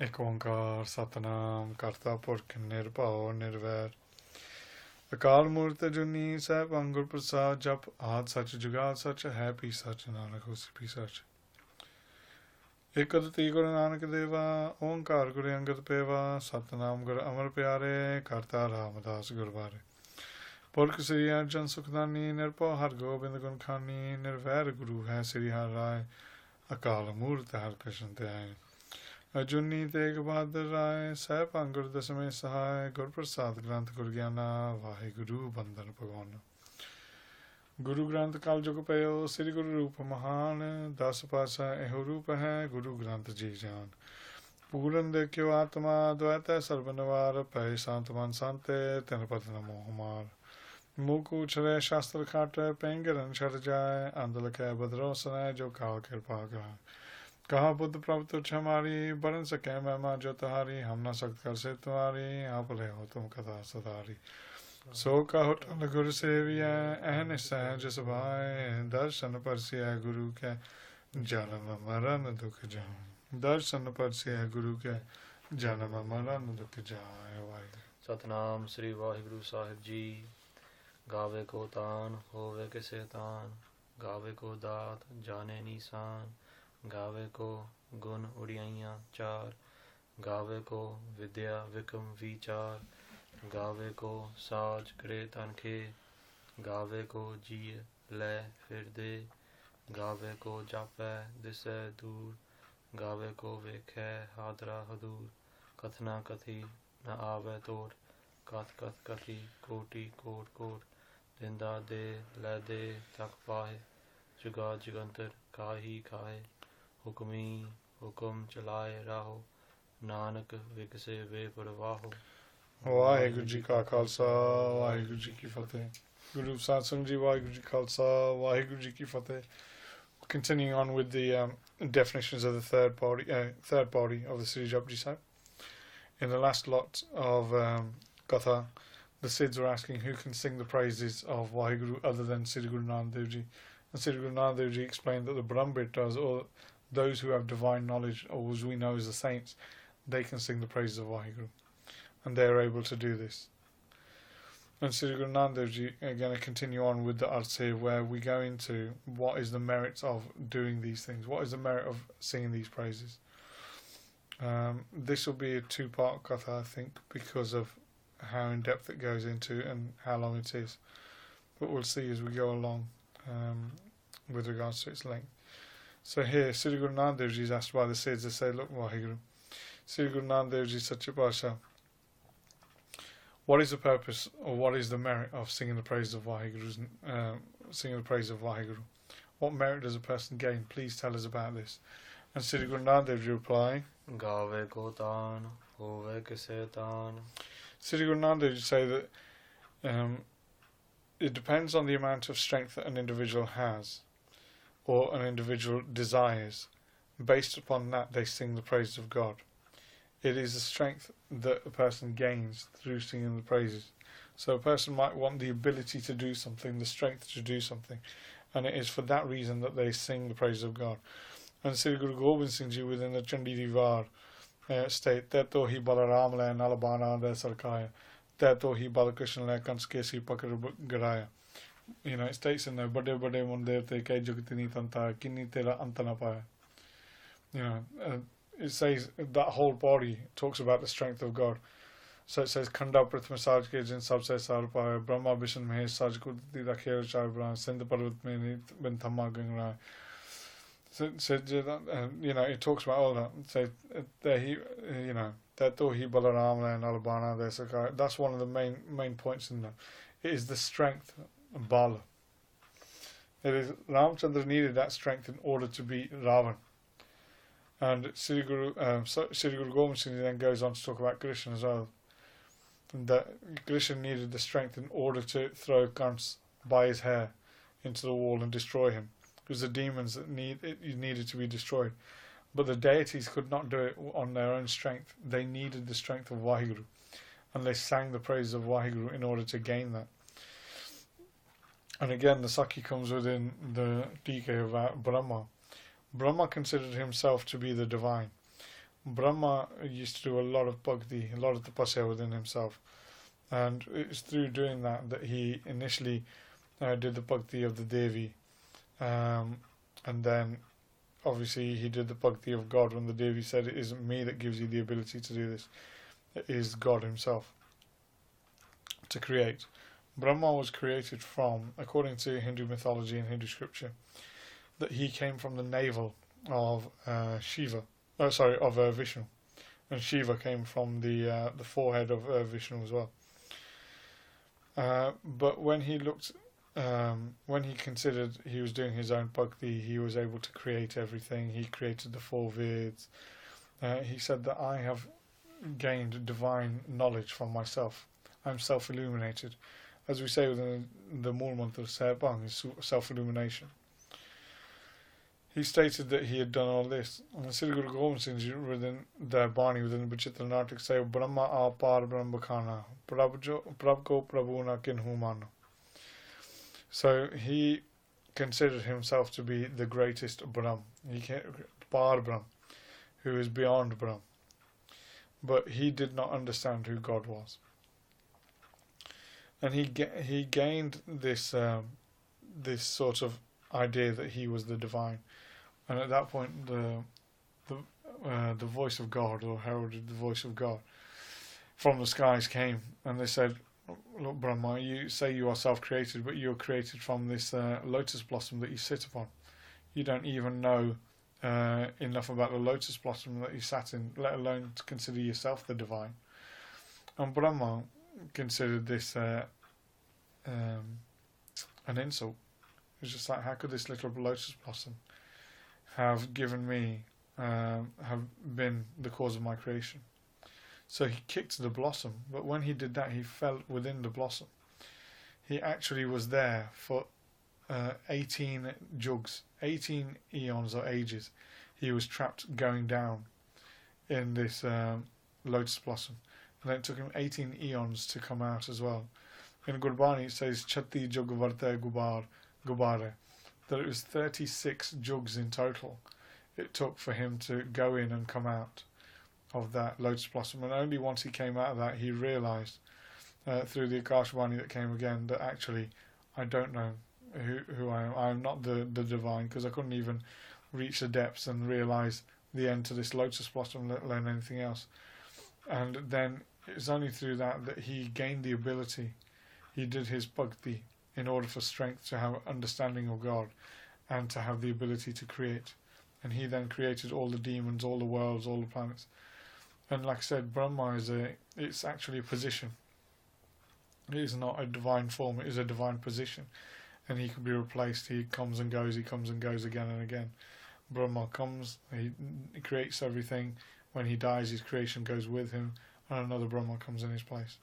ਇੱਕ ਓੰਕਾਰ ਸਤਨਾਮ ਕਰਤਾ ਪੁਰਖ ਨਿਰਭਉ ਨਿਰਵੈਰ ਅਕਾਲ ਮੂਰਤ ਜੁਨੀ ਸਾਹਿਬ ਅੰਗੁਰ ਪ੍ਰਸਾਦ ਜਪ ਆਦ ਸੱਚ ਜੁਗਾਦ ਸੱਚ ਹੈ ਪੀ ਸੱਚ ਨਾਨਕ ਹੋਸੀ ਪੀ ਸੱਚ ਇਕ ਅਦਤੀ ਗੁਰੂ ਨਾਨਕ ਦੇਵਾ ਓੰਕਾਰ ਗੁਰੂ ਅੰਗਦ ਪੇਵਾ ਸਤਨਾਮ ਗੁਰ ਅਮਰ ਪਿਆਰੇ ਕਰਤਾ ਰਾਮਦਾਸ ਗੁਰਬਾਰੇ ਪੁਰਖ ਸ੍ਰੀ ਅਰਜਨ ਸੁਖਦਾਨੀ ਨਿਰਭਉ ਹਰਿ ਗੋਬਿੰਦ ਗੁਣ ਖਾਨੀ ਨਿਰਵੈਰ ਗੁਰੂ ਹੈ ਸ੍ਰੀ ਹਰਿ ਰਾਏ ਅਕਾਲ ਮੂਰਤ ਹਰਿ ਕ੍ਰਿਸ਼ਨ ਧਿਆਏ ਅਜੂਨੀ ਤੇਗ ਬਹਾਦਰ ਰਾਏ ਸਹਿਬ ਅੰਗੁਰ ਦਸਵੇਂ ਸਹਾਇ ਗੁਰ ਪ੍ਰਸਾਦ ਗ੍ਰੰਥ ਗੁਰ ਗਿਆਨਾ ਵਾਹਿਗੁਰੂ ਬੰਦਨ ਭਗਵਾਨ ਗੁਰੂ ਗ੍ਰੰਥ ਕਲ ਜੁਗ ਪਇਓ ਸ੍ਰੀ ਗੁਰੂ ਰੂਪ ਮਹਾਨ 10 ਪਾਤਸ਼ਾਹ ਇਹੋ ਰੂਪ ਹੈ ਗੁਰੂ ਗ੍ਰੰਥ ਜੀ ਜਾਨ ਪੂਰਨ ਦੇਖਿਓ ਆਤਮਾ ਦ્વੈਤੈ ਸਰਬ ਨਿਵਾਰ ਭੈ ਸੰਤ ਮਨ ਸੰਤੇ ਤਿਨ ਪਤ ਨ ਮੋਹ ਮਾਰ ਮੁਖ ਉਛਰੇ ਸ਼ਾਸਤਰ ਖਾਟੈ ਪੈਂਗਰਨ ਛੜ ਜਾਏ ਅੰਧ ਲਖੈ ਬਦਰੋ ਸਨੈ ਜੋ ਕਾਲ ਕਿਰਪਾ ਕਰਾ कहा बुद्ध प्रभु तुझ हमारी बरन सके महिमा जो तुम्हारी हम न सक्त कर से तुम्हारी आप ले हो तुम कथा सदारी सो कहो टल गुरु सेविया एहन सह जस भाए दर्शन परसिया गुरु के जन्म मरण दुख जाए दर्शन परसिया गुरु के जन्म मरण दुख जाए वाहिगुरू सतनाम श्री वाहिगुरु साहिब जी गावे को तान होवे किसे तान गावे को दात जाने निशान गावे को गुण उड़ियाइयाँ चार गावे को विद्या विक्रम विचार गावे को साज करे तनखे गावे को जिय ले फिर दे गावे को जापै दिसै दूर गावे को वेखै हादरा हदूर कथना कथी न आवे तोड़ कथ कथ कथी कोटि कोट कोट दिंदा दे लै दे तक पाए जुगा जुगंतर काही खाए हुक्मी हुक्म चलाए राहो नानक विकसे वे परवाहो ਵਾਹਿਗੁਰੂ ਜੀ ਕਾ ਖਾਲਸਾ ਵਾਹਿਗੁਰੂ ਜੀ ਕੀ ਫਤਿਹ ਗੁਰੂ ਸਾਹਿਬ ਸਿੰਘ ਜੀ ਵਾਹਿਗੁਰੂ ਜੀ ਖਾਲਸਾ ਵਾਹਿਗੁਰੂ ਜੀ ਕੀ ਫਤਿਹ Continuing on with the definitions of the third body of the Sri Jap Ji Sahib. In the last lot of Katha, the Siddhs were asking who can sing the praises of Vaheguru other than Sri Guru Nanak Dev Ji. And Sri Guru Nanak Dev Ji explained that the Brahmbitas, or those who have divine knowledge, or as we know as the saints, they can sing the praises of Vaheguru. And they are able to do this. And Sri Guru Nanak Dev Ji are going to continue on with the arts here, where we go into what is the merits of doing these things. What is the merit of singing these praises? This will be a two-part katha, I think, because of how in depth it goes into and how long it is. But we'll see as we go along with regards to its length. So here, Sri Guru Nanak Dev Ji is asked by the Siddhs to say, look, Vaheguru, Sri Guru Nanak Dev Ji Sacha Pasha, what is the purpose or what is the merit of singing the praises of Vaheguru? Singing the praises of Vaheguru? What merit does a person gain? Please tell us about this. And Sri Guru Nanak Dev Ji reply, गावे को तान होवे किसे तान. Sri Guru Nanak Dev Ji say that it depends on the amount of strength that an individual has or an individual desires. Based upon that, they sing the praises of God. It is the strength that a person gains through singing the praises. So a person might want the ability to do something, the strength to do something, and it is for that reason that they sing the praises of God. And Sri Guru Gobind Singh Ji within the Chandi Divar state, Teto hi Balaram le Nalabana de Sarkaya, Teto hi Balakrishna le Kanskesi Pakar Garaya. You know, it states in there, Bade Bade Mandir te kai Jugtini Tanta, Kini Tera Antana Paya. You know, it says that whole body talks about the strength of God. So it says Khanda Prithma Saj ke jin sabse sar paaya Brahma Vishnu Mahesh Saj Kudti Rakher Char Brahma Sindh Parvat mein bin Thamma Gangra. So you know, it talks about all that. So there he, you know, that though he Balaram and Alabana there. That's one of the main points in there. It is the strength of Bala. It is Ramchandra needed that strength in order to beat Ravan. And Sri Guru Gobind Singh then goes on to talk about Krishna as well. That Krishna needed the strength in order to throw Kans by his hair into the wall and destroy him. It was the demons that needed to be destroyed. But the deities could not do it on their own strength. They needed the strength of Vaheguru. And they sang the praises of Vaheguru in order to gain that. And again, the Sakhi comes within the DK of Brahma. Brahma considered himself to be the divine. Brahma used to do a lot of bhakti, a lot of tapasya within himself, and it's through doing that that he initially did the bhakti of the Devi, and then obviously he did the bhakti of God when the Devi said, "It isn't me that gives you the ability to do this, it is God himself to create." Brahma was created from, according to Hindu mythology and Hindu scripture, that he came from the navel of Vishnu, and Shiva came from the forehead of Vishnu as well. But when he looked, when he considered he was doing his own bhakti, he was able to create everything. He created the 4 Veds. He said that I have gained divine knowledge from myself. I'm self-illuminated. As we say within the Mool Mantra, Sehbang is self-illumination. He stated that he had done all this. And Sri Guru Gobind Singh Ji within the Bani, within the Bachitra Natak, say, Brahma apar Brahma khana, Prabh ko Prabhu na kinhu mano. So he considered himself to be the greatest Brahm. He Par Brahm, who is beyond Brahm. But he did not understand who God was. And he gained this this sort of idea that he was the divine, and at that point the voice of God, or heralded the voice of God from the skies, came, and they said, "Look, Brahma, you say you are self-created, but you are created from this lotus blossom that you sit upon. You don't even know enough about the lotus blossom that you sat in, let alone to consider yourself the divine." And Brahma considered this an insult. It was just like, how could this little lotus blossom have given me, have been the cause of my creation? So he kicked the blossom, but when he did that, he fell within the blossom. He actually was there for 18 jugs, 18 eons or ages. He was trapped going down in this lotus blossom. And then it took him 18 eons to come out as well. In Gurbani it says, Chatti jug varte gubare, that it was 36 jugs in total it took for him to go in and come out of that lotus blossom. And only once he came out of that, he realised through the Akashvani that came again, that actually I don't know who I am. I am not the divine, because I couldn't even reach the depths and realise the end to this lotus blossom, let alone anything else. And then it's only through that that he gained the ability. He did his bhakti in order for strength to have understanding of God and to have the ability to create. And he then created all the demons, all the worlds, all the planets. And like I said, Brahma it's actually a position. It is not a divine form, it is a divine position. And he can be replaced. He comes and goes again and again. Brahma comes, he creates everything. When he dies, his creation goes with him, and another Brahma comes in his place.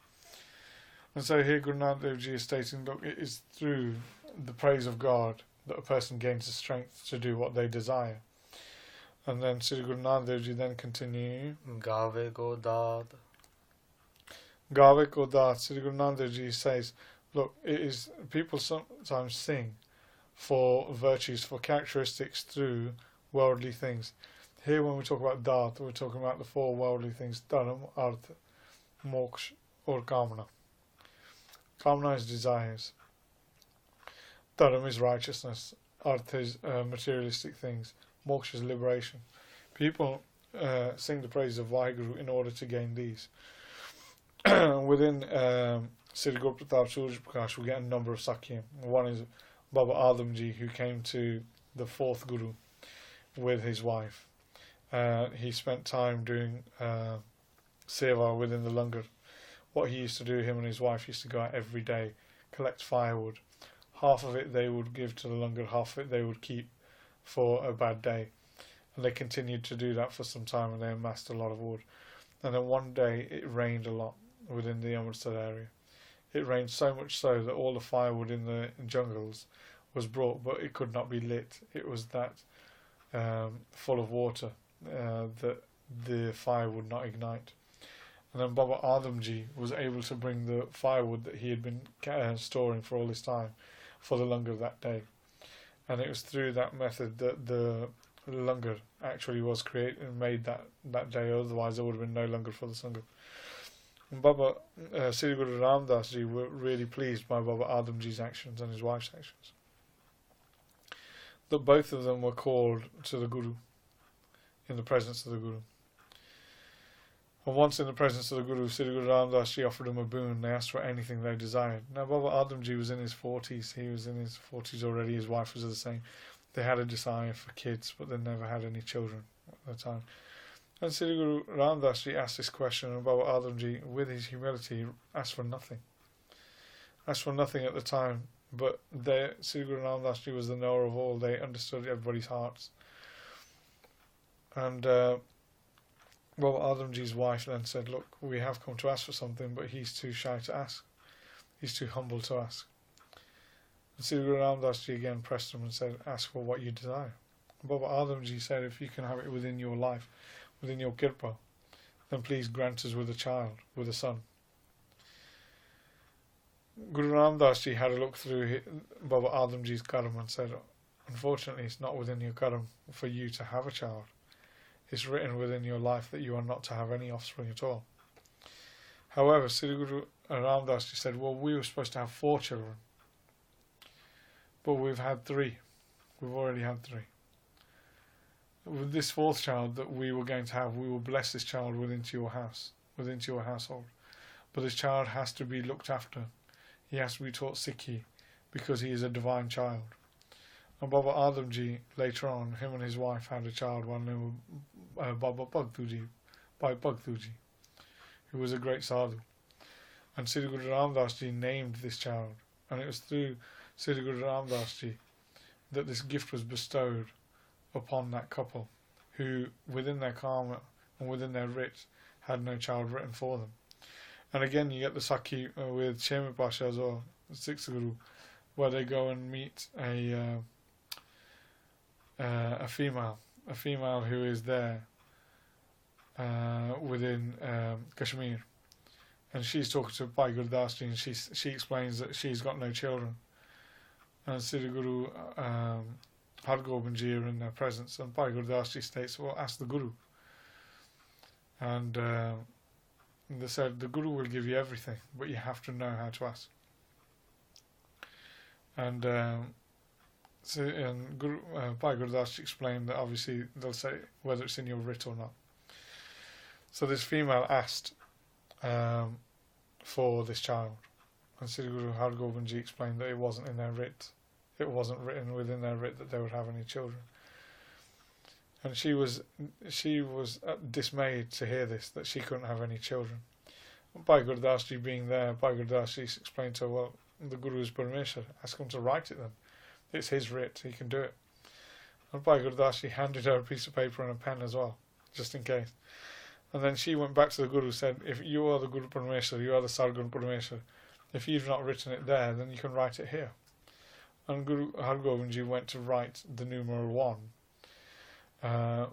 And so here Guru Nanak Dev Ji is stating, look, it is through the praise of God that a person gains the strength to do what they desire. And then Sri Guru Nanak Dev Ji then continue. Gave ko daat. Gave ko daat. Sri Guru Nanak Dev Ji says, look, it is, people sometimes sing for virtues, for characteristics through worldly things. Here when we talk about daat, we're talking about the 4 worldly things: dharam, artha, moksha, or kamana. Kamana is desires. Dharam is righteousness. Artha is materialistic things. Moksha is liberation. People sing the praises of Vaheguru in order to gain these. Within Sri Guru Pratap Suraj Prakash, we get a number of Sakyam. One is Baba Adamji, who came to the 4th Guru with his wife. He spent time doing seva within the langar. What he used to do, him and his wife used to go out every day, collect firewood. Half of it they would give to the langar, half of it they would keep for a bad day. And they continued to do that for some time, and they amassed a lot of wood. And then one day it rained a lot within the Amritsar area. It rained so much so that all the firewood in the jungles was brought, but it could not be lit. It was that full of water that the fire would not ignite. And then Baba Adamji was able to bring the firewood that he had been storing for all this time for the langar that day. And it was through that method that the langar actually was created and made that day, otherwise there would have been no langar for the Sangha. And Baba Sri Guru Ram Das Ji were really pleased by Baba Adam Ji's actions and his wife's actions. That both of them were called to the Guru in the presence of the Guru. And once in the presence of the Guru, Sri Guru Ram Das Ji offered them a boon. They asked for anything they desired. Now Baba Adam Ji was in his 40s. He was in his 40s already. His wife was the same. They had a desire for kids, but they never had any children at the time. And Sri Guru Ram Das Ji asked this question, and Baba Adam Ji, with his humility, asked for nothing. Asked for nothing at the time, but Sri Guru Ram Das Ji was the knower of all. They understood everybody's hearts. And Baba Adam Ji's wife then said, look, we have come to ask for something, but he's too shy to ask. He's too humble to ask. And Sri Guru Ram Das Ji again pressed him and said, ask for what you desire. And Baba Adam Ji said, if you can have it within your life, within your kirpa, then please grant us with a child, with a son. Guru Ram Das Ji had a look through Baba Adam Ji's karam and said, unfortunately it's not within your karam for you to have a child. It's written within your life that you are not to have any offspring at all. However, Sri Guru Ram Das Ji said, well, we were supposed to have 4 children, but we've had 3. We've already had 3. With this 4th child that we were going to have, we will bless this child within your house, within your household. But this child has to be looked after. He has to be taught Sikhi, because he is a divine child. And Baba Adam Ji, later on, him and his wife had a child by the name of Baba Bhagtuji, who was a great sadhu. And Sri Guru Ram Das Ji named this child. And it was through Sri Guru Ram Das Ji that this gift was bestowed upon that couple, who within their karma and within their writ had no child written for them. And again you get the Sakhi with Shema Pasha as well, the 6th Guru, where they go and meet a female who is there within Kashmir, and she's talking to Bhai Gurdas Ji, and she explains that she's got no children, and Sri Guru Hargobind Ji are in their presence, and Bhai Gurdas Ji states, well, ask the Guru. And they said, the Guru will give you everything, but you have to know how to ask. And Bhai Gurdas Ji explained that obviously they'll say whether it's in your writ or not. So this female asked for this child, and Sri Guru Hargobind Ji explained that it wasn't in their writ. It wasn't written within their writ that they would have any children. And she was dismayed to hear this, that she couldn't have any children. Bhai Gurdas Ji being there, Bhai Gurdas Ji explained to her, well, the Guru is Parameshwar, ask him to write it then. It's his writ, he can do it. And Bhai Gurdas Ji handed her a piece of paper and a pen as well, just in case. And then she went back to the Guru and said, if you are the Guru Parameshwar, you are the Sargun Parameshwar, if you've not written it there, then you can write it here. And Guru Hargobind Ji went to write the numeral 1,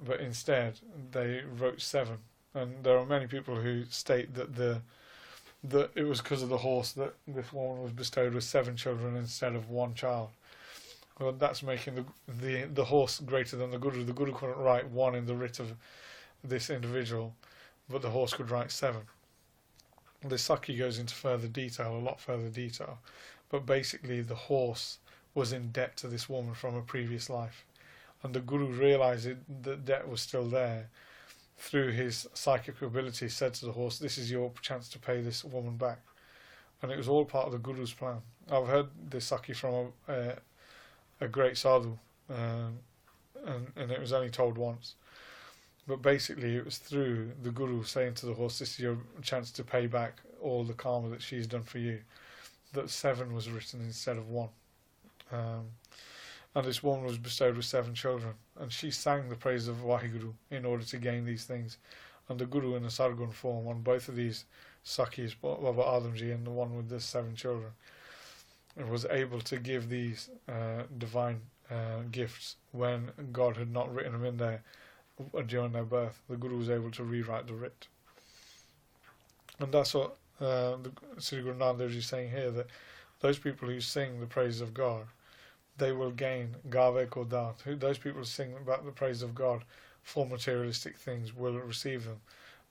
but instead they wrote 7. And there are many people who state that it was because of the horse that this woman was bestowed with 7 children instead of 1 child. Well, that's making the horse greater than the Guru. The Guru couldn't write 1 in the writ of this individual, but the horse could write 7. The Sakhi goes into further detail, a lot further detail, but basically the horse was in debt to this woman from a previous life, and the Guru, realising that debt was still there, through his psychic ability said to the horse, this is your chance to pay this woman back. And it was all part of the Guru's plan. I've heard this Sakhi from a great sadhu, and it was only told once, but basically it was through the Guru saying to the horse, this is your chance to pay back all the karma that she's done for you, that 7 was written instead of 1. And this woman was bestowed with 7 children, and she sang the praises of Vaheguru in order to gain these things. And the Guru in a Sargun form on both of these Sakhis, Baba Adam Ji and the one with the 7 children, was able to give these divine gifts when God had not written them in there during their birth. The Guru was able to rewrite the writ. And that's what Sri Guru Nanak Dev Ji is saying here, that those people who sing the praises of God, they will gain Gave ko dat. Those people who sing about the praise of God for materialistic things will receive them.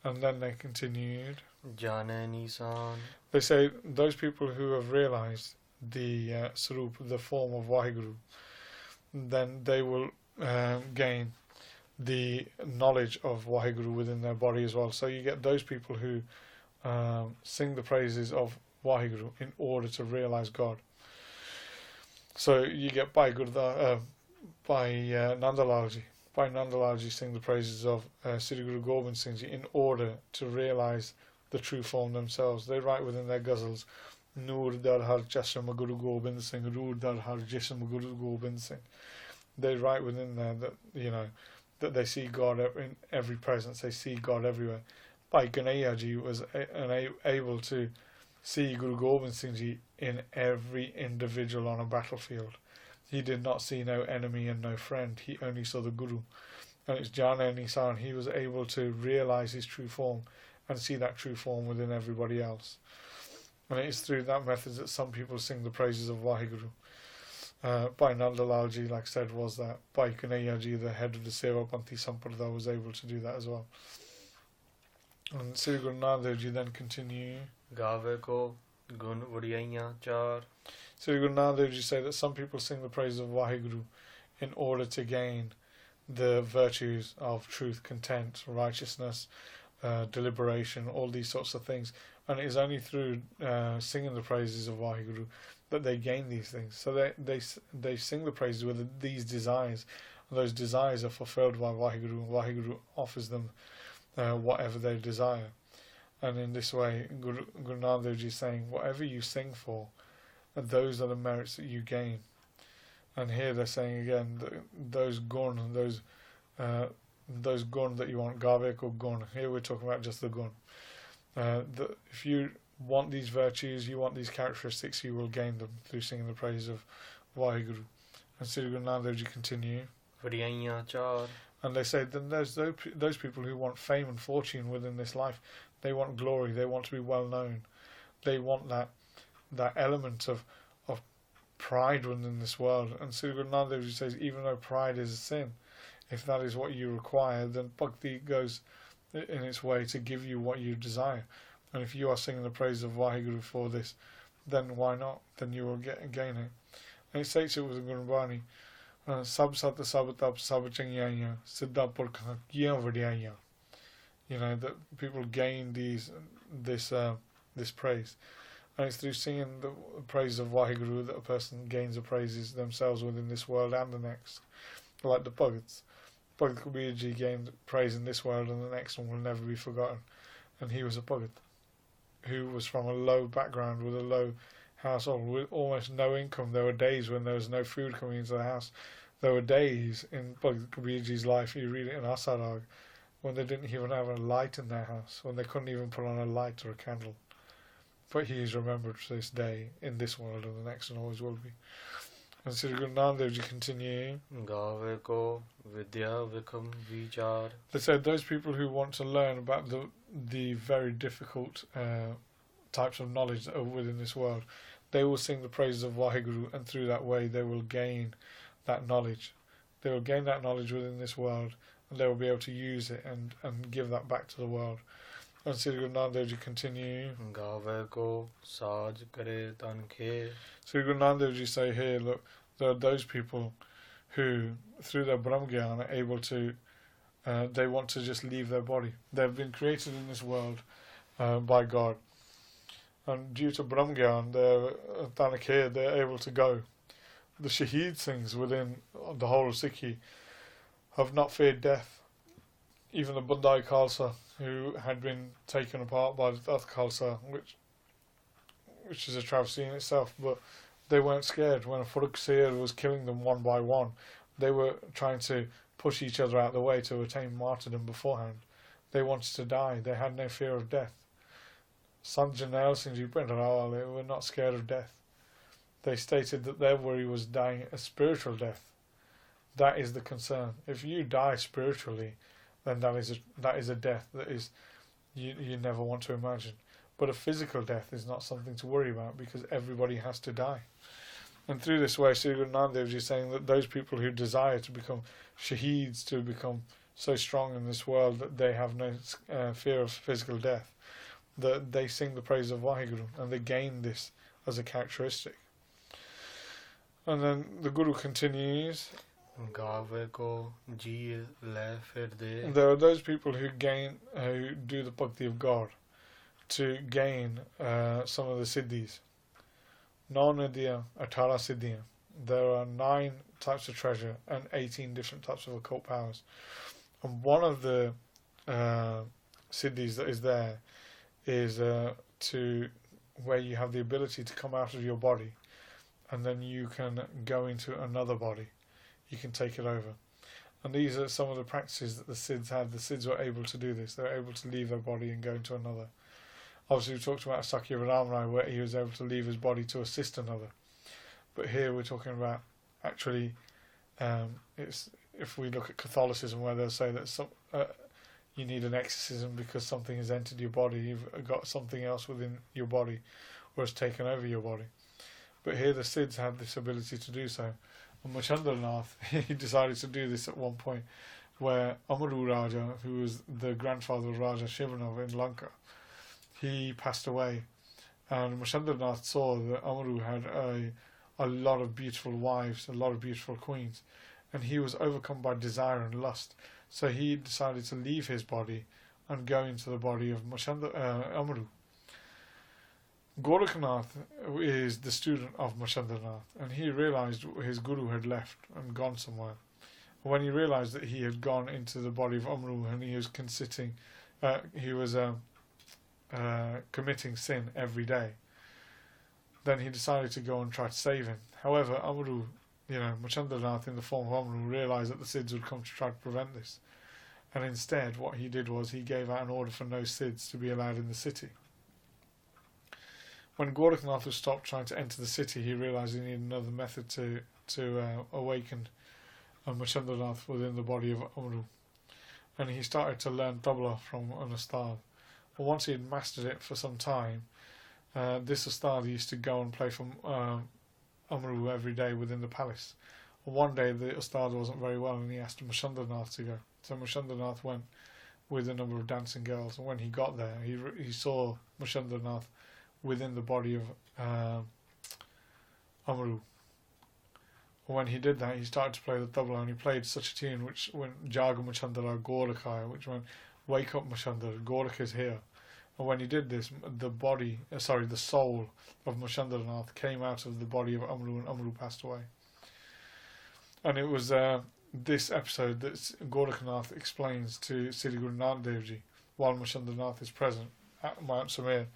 And then they continued. Jane Nisan. They say those people who have realized the Sarup, the form of Vaheguru, then they will gain the knowledge of Vaheguru within their body as well. So you get those people who sing the praises of Vaheguru in order to realize God. So you get by Nandalalji. By Nandalalji sing the praises of Sri Guru Gobind Singh Ji in order to realize the true form themselves. They write within their ghazals, Noor dar har chashma Guru Gobind Singh, Roor dar har jism Guru Gobind Singh. They write within there that, you know, that they see God in every presence, they see God everywhere. Bhai Kanhaiya Ji was able to see Guru Gobind Singh Ji in every individual on a battlefield. He did not see no enemy and no friend, he only saw the Guru. And it's Jana Nisan, he was able to realize his true form and see that true form within everybody else. And it is through that method that some people sing the praises of Vaheguru. By Nandalalji, like I said, was that. By Kanhaiya Ji, the head of the Sevapanthi Sampardaic, was able to do that as well. And Sri Guru Nanak Dev Ji then continue. Gave ko gun udiyaiyan char. Sri Guru Nanak Dev Ji say that some people sing the praises of Vaheguru in order to gain the virtues of truth, content, righteousness, deliberation, all these sorts of things. And it is only through singing the praises of Vaheguru that they gain these things. So they sing the praises with these desires, and those desires are fulfilled by Vaheguru, and Vaheguru offers them whatever they desire. And in this way, Guru Nanak Dev Ji is saying, whatever you sing for, those are the merits that you gain. And here they're saying again, those gun, those gun that you want, Gavek or gun. Here we're talking about just the gun. If you want these virtues, you want these characteristics, you will gain them through singing the praise of Vaheguru. And Sri Guru Nanak Dev Ji continue. Udiyaiyan char. And they say then there's those people who want fame and fortune within this life. They want glory, they want to be well known. They want that element of pride within this world. And Sri Guru Nanak Dev Ji says, even though pride is a sin, if that is what you require, then Bhakti goes in its way to give you what you desire. And if you are singing the praise of Vaheguru for this, then why not? Then you will gain it. And it states it with the Gurbani, Sab sat sab tap sab changyaiya, siddha purkha kiya vadiyaiya. You know, that people gain this praise. And it's through singing the praise of Vaheguru that a person gains the praises themselves within this world and the next. Like the Bhagats. Bhagat Kabir Ji gained praise in this world, and the next one will never be forgotten. And he was a Bhagat who was from a low background with a low household with almost no income. There were days when there was no food coming into the house. There were days in Bhagat Kabir Ji's life, you read it in Asarag, when they didn't even have a light in their house, when they couldn't even put on a light or a candle. But he is remembered to this day in this world and the next, and always will be. And Sri Guru Nanak Dev Ji continue. Gave ko vidya vikam vichar. They said those people who want to learn about the very difficult types of knowledge that are within this world, they will sing the praises of Vaheguru, and through that way they will gain that knowledge. They will gain that knowledge within this world, and they will be able to use it and give that back to the world. And Sri Guru Nanak Dev Ji continue. Gave ko saj kare tan khe. Sri Guru Nanak Dev Ji say here, look, there are those people who, through their Brahmagyan, are able to, they want to just leave their body. They've been created in this world by God. And due to Brahmagyan, they're able to go. The Shaheed Singhs within the whole of Sikhi have not feared death. Even the Bandai Khalsa, who had been taken apart by the Tat Khalsa, which is a travesty in itself, but they weren't scared. When a Farooq Seer was killing them one by one, they were trying to push each other out of the way to attain martyrdom beforehand. They wanted to die. They had no fear of death. Sant Janel Singh Ji Pindarawale were not scared of death. They stated that their worry was dying a spiritual death. That is the concern. If you die spiritually, then that is a death that is you never want to imagine. But a physical death is not something to worry about, because everybody has to die. And through this way, Sri Guru Nanak Dev Ji is saying that those people who desire to become shaheeds, to become so strong in this world that they have no fear of physical death, that they sing the praise of Vaheguru, and they gain this as a characteristic. And then the Guru continues, Gave ko ji le fir de. there are those people who do the bhakti of God to gain some of the siddhis. Naunadiya, 18 siddhiyan. There are 9 types of treasure and 18 different types of occult powers. And one of the siddhis that is there is to where you have the ability to come out of your body, and then you can go into another body. You can take it over. And these are some of the practices that the Siddhs had. The Siddhs were able to do this. They were able to leave their body and go into another. Obviously, we talked about Sakya Ram, where he was able to leave his body to assist another. But here we're talking about actually, it's if we look at Catholicism, where they'll say that you need an exorcism because something has entered your body, you've got something else within your body, or has taken over your body. But here the Siddhs had this ability to do so. And Machandranath, he decided to do this at one point, where Amaru Raja, who was the grandfather of Raja Shivanova in Lanka, he passed away. And Machandranath saw that Amaru had a lot of beautiful wives, a lot of beautiful queens, and he was overcome by desire and lust. So he decided to leave his body and go into the body of Amaru. Gorakhnath is the student of Machandranath, and he realized his guru had left and gone somewhere. When he realized that he had gone into the body of Amaru and he was committing sin every day, then he decided to go and try to save him. However, Amaru, Machandranath in the form of Amaru, realized that the Siddhs would come to try to prevent this. And instead, what he did was he gave out an order for no Siddhs to be allowed in the city. When Gorakhnath was stopped trying to enter the city, he realized he needed another method to awaken Machandranath within the body of Amaru. And he started to learn tabla from an ustad. And once he had mastered it for some time, this ustad used to go and play for Amaru every day within the palace. And one day the ustad wasn't very well and he asked Machandranath to go. So Machandranath went with a number of dancing girls, and when he got there, he saw Machandranath within the body of Amaru. When he did that, he started to play the tabla, and he played such a tune which went Jaga Machandra Gorakhaya, which went Wake up Machandra, Gorakh is here. And when he did this, the soul of Machandranath came out of the body of Amaru, and Amaru passed away. And it was this episode that Gorakhnath explains to Sri Guru Nanak Dev Ji while Machandranath is present at Mount Samir.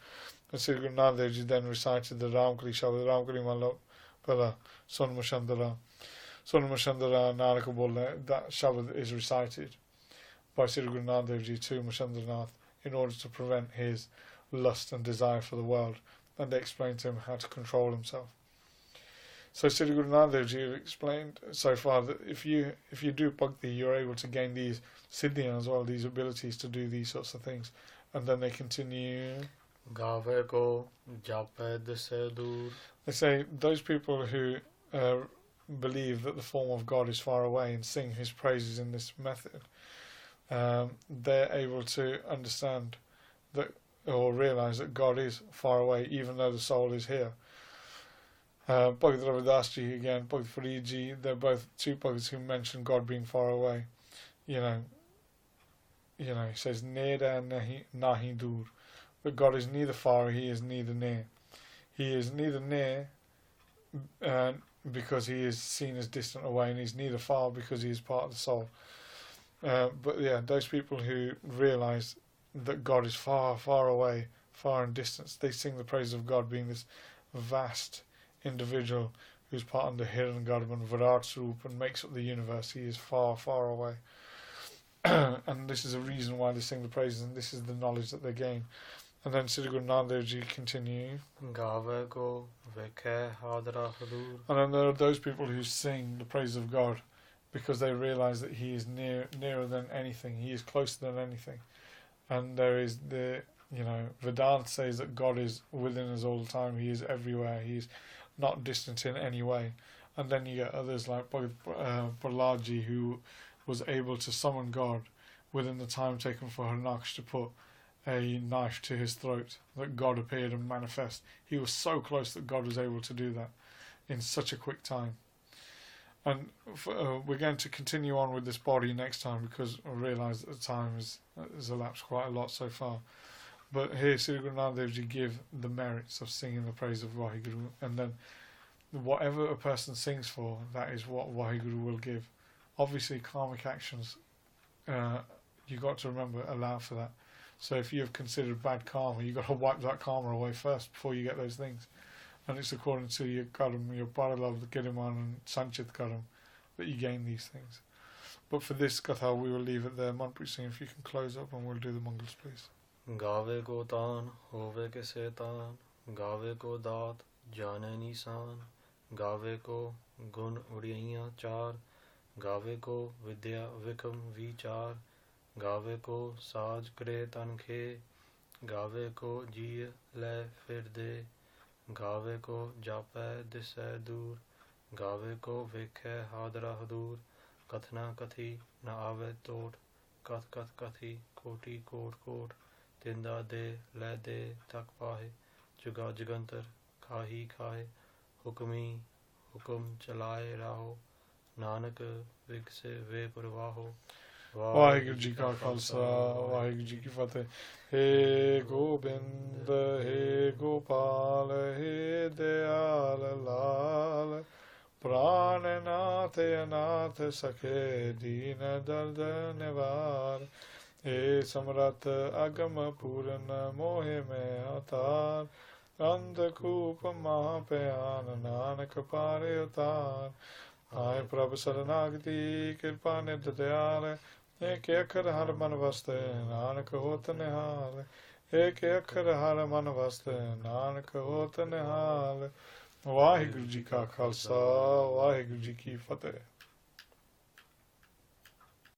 And Sri Guru Nanak Dev Ji then recited the Ramkali Shabad, Ramkali Malab Pala, Son Machandra, Nanaka Bolla. That Shabad is recited by Sri Guru Nanak Dev Ji to Machandranath in order to prevent his lust and desire for the world, and they explained to him how to control himself. So Sri Guru Nanak Dev Ji explained so far that if you do bhakti, you're able to gain these siddhiyas as well, these abilities to do these sorts of things. And then they continue. Gave ko japed se dur. They say those people who believe that the form of God is far away and sing his praises in this method, they're able to understand that or realize that God is far away, even though the soul is here. Bhagavad Ravidas Ji again, Bhagavad Farid Ji, they're both two Bhagavats who mention God being far away. He says Neda nahi dur, but God is neither far, he is neither near. He is neither near because he is seen as distant away, and he's neither far because he is part of the soul. But yeah, those people who realize that God is far, far away, far in distance, they sing the praise of God being this vast individual who's part of the Hirangarbhan Virat Swarup and makes up the universe. He is far, far away. And this is a reason why they sing the praises, and this is the knowledge that they gain. And then Sri Guru Nanak Dev Ji continue. Gave ko vekhe hadra hadur. And then there are those people who sing the praise of God because they realize that he is nearer than anything. He is closer than anything. And there is Vedanta says that God is within us all the time. He is everywhere. He is not distant in any way. And then you get others like Prahlad, who was able to summon God within the time taken for Harnaksh to put a knife to his throat, that God appeared and manifest. He was so close that God was able to do that in such a quick time. And we're going to continue on with this body next time, because I realise that the time has elapsed quite a lot so far. But here Sri Guru Nanak Dev Ji give the merits of singing the praise of Vaheguru, and then whatever a person sings for, that is what Vaheguru will give. Obviously karmic actions, you got to remember, allow for that. So if you have considered bad karma, you got to wipe that karma away first before you get those things. And it's according to your karam, your paralav, the kiriman and sanchit karam, that you gain these things. But for this katha, we will leave it there. Kamalpreet Singh, if you can close up, and we'll do the mangals, please. Gave ko taan, hove ke setan, gave ko daat, jane nisan, gave ko gun udiyaiyan char, gave ko vidya vikam vichar, gave ko saaj kre tan khe, gave ko jiye le fir de, gave ko jape dise dur, gave ko vekhe hadra hadur, kathna kathi na ave tot, kath kath kathi koti kot kot, tinda de le de tak pahe, juga jugantar kahi khahe, hukmi hukum chalaye raho, nanak vigse ve purvaho. Vaheguru Ji Ka Khalsa, Vaheguru Ji Ki Fateh. He Gobind, He Gopal, He Dayal Lal, Prananath Anath Sakhe Deen Dard Nivar, He Samrat Agam Puran Mohe Me Atar, Andhakup Mahapayan Nanak Pare Atar, Hai Prabhu Saranagati Kirpa Nidayale, Ek Akhar Har Man Vaste, Nanak Hot Nihal, Ek Akhar Har Man Vaste, Nanak Hot Nihal. Vaheguru Ji Ka Khalsa, Vaheguru Ji Ki Fateh.